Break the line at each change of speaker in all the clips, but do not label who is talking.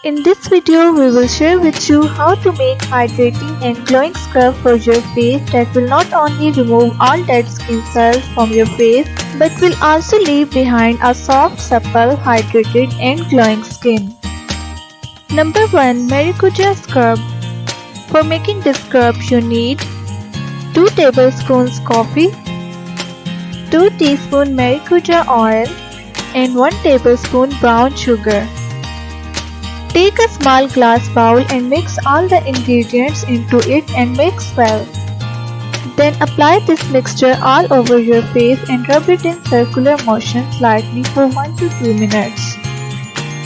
In this video, we will share with you how to make hydrating and glowing scrub for your face that will not only remove all dead skin cells from your face but will also leave behind a soft, supple, hydrated and glowing skin. Number 1. Maricuja Scrub. For making this scrub, you need 2 tablespoons coffee, 2 teaspoons Maricuja oil and 1 tablespoon brown sugar. Take a small glass bowl and mix all the ingredients into it and mix well. Then apply this mixture all over your face and rub it in circular motions lightly for 1 to 2 minutes.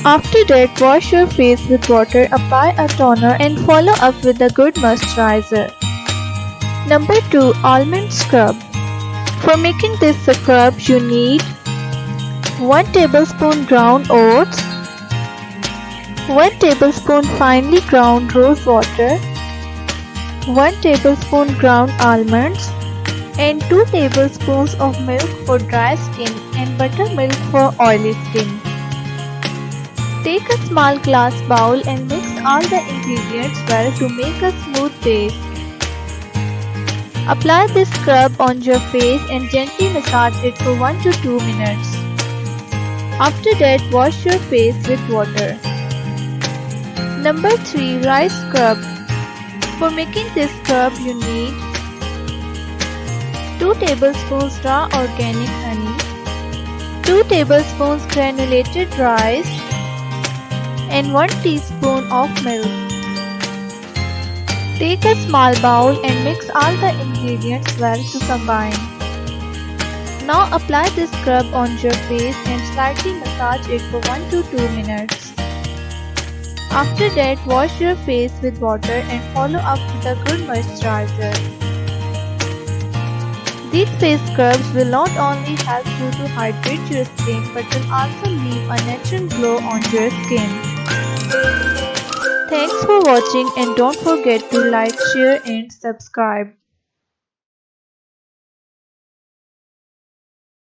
After that, wash your face with water, apply a toner and follow up with a good moisturizer. Number 2. Almond Scrub. For making this scrub, you need 1 tablespoon ground oats, 1 tablespoon finely ground rose water, 1 tablespoon ground almonds, and 2 tablespoons of milk for dry skin and buttermilk for oily skin. Take a small glass bowl and mix all the ingredients well to make a smooth paste. Apply this scrub on your face and gently massage it for 1 to 2 minutes. After that, wash your face with water. Number 3. Rice Scrub. For making this scrub, you need 2 tablespoons raw organic honey, 2 tablespoons granulated rice, and 1 teaspoon of milk. Take a small bowl and mix all the ingredients well to combine. Now apply this scrub on your face and slightly massage it for 1 to 2 minutes. After that, wash your face with water and follow up with a good moisturizer. These face scrubs will not only help you to hydrate your skin but will also leave a natural glow on your skin. Thanks for watching and don't forget to like, share and subscribe.